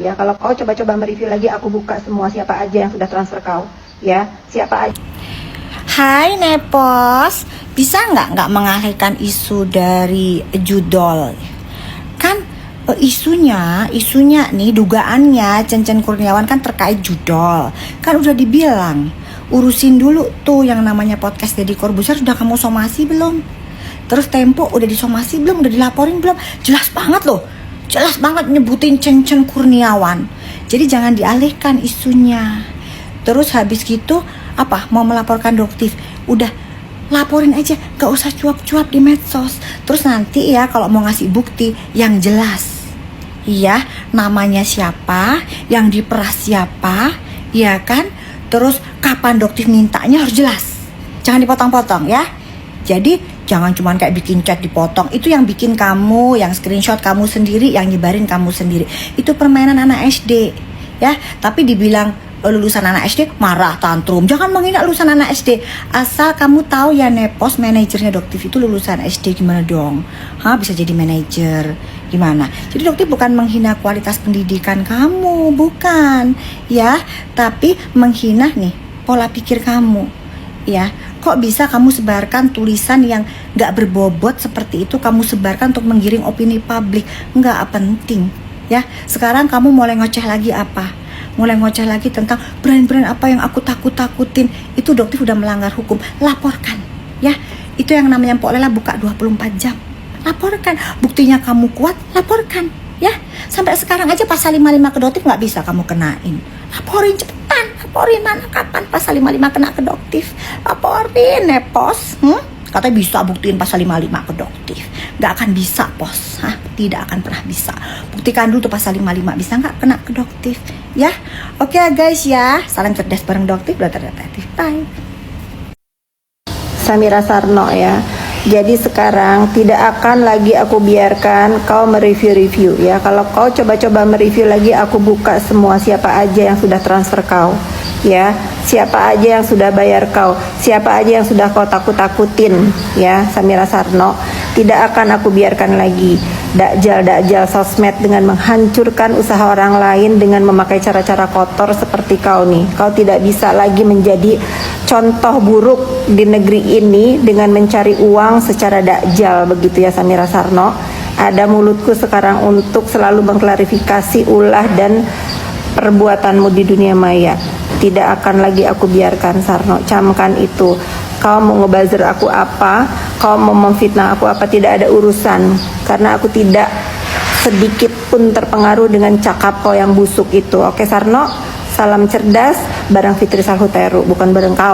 Ya, kalau kau coba-coba mereview lagi, aku buka semua siapa aja yang sudah transfer kau. Ya, siapa aja. Hai Nepos, bisa nggak mengalihkan isu dari judol? Kan isunya nih dugaannya Cen Kurniawan kan terkait judol. Kan udah dibilang urusin dulu tuh yang namanya podcast Deddy Corbuzier. Sudah kamu somasi belum? Terus Tempo udah disomasi belum? Udah dilaporin belum? Jelas banget loh, jelas banget nyebutin Cen Kurniawan. Jadi jangan dialihkan isunya. Terus habis gitu apa, mau melaporkan Doktif, udah laporin aja, gak usah cuap-cuap di medsos. Terus nanti ya kalau mau ngasih bukti yang jelas, iya, namanya siapa, yang diperas siapa, ya kan. Terus kapan Doktif mintanya harus jelas, jangan dipotong-potong ya. Jadi jangan cuman kayak bikin chat dipotong, itu yang bikin kamu, yang screenshot kamu sendiri, yang nyebarin kamu sendiri. Itu permainan anak SD ya. Tapi dibilang lulusan anak SD marah tantrum, jangan menghina lulusan anak SD. Asal kamu tahu ya Nepos, manajernya Doktif itu lulusan SD, gimana dong? Bisa jadi manajer gimana? Jadi Doktif bukan menghina kualitas pendidikan kamu, bukan ya, tapi menghina nih pola pikir kamu ya. Kok bisa kamu sebarkan tulisan yang gak berbobot seperti itu, kamu sebarkan untuk menggiring opini publik? Nggak penting ya. Sekarang kamu mulai ngoceh lagi apa? Mulai ngoceh lagi tentang brand-brand apa yang aku takut-takutin. Itu Doktif udah melanggar hukum, laporkan ya. Itu yang namanya Mpok Lela buka 24 jam. Laporkan, buktinya kamu kuat, laporkan ya. Sampai sekarang aja pasal 55 ke Doktif nggak bisa kamu kenain. Laporin cepetan, laporin. Mana kapan pasal 55 kena ke Doktif? Laporin Nepos. Katanya bisa buktiin pasal 55 ke Doktif. Gak akan bisa, Pos. Tidak akan pernah bisa. Buktikan dulu tuh pasal 55, bisa gak kena ke Doktif ya. Oke guys ya, salam cerdas bareng Doktif, Detektif. Bye. Samira Sarno ya. Jadi sekarang tidak akan lagi aku biarkan kau mereview-review ya. Kalau kau coba-coba mereview lagi, aku buka semua siapa aja yang sudah transfer kau ya, siapa aja yang sudah bayar kau, siapa aja yang sudah kau takut-takutin ya. Samira Sarno, tidak akan aku biarkan lagi dakjal sosmed dengan menghancurkan usaha orang lain dengan memakai cara-cara kotor seperti kau nih. Kau tidak bisa lagi menjadi contoh buruk di negeri ini dengan mencari uang secara dakjal begitu ya Samira Sarno. Ada mulutku sekarang untuk selalu mengklarifikasi ulah dan perbuatanmu di dunia maya. Tidak akan lagi aku biarkan, Sarno. Camkan itu. Kau mau ngebuzzer aku apa, kau mau memfitnah aku apa, tidak ada urusan. Karena aku tidak sedikit pun terpengaruh dengan cakap kau yang busuk itu. Oke Sarno, salam cerdas bareng Fitri Salhuteru, bukan bareng kau.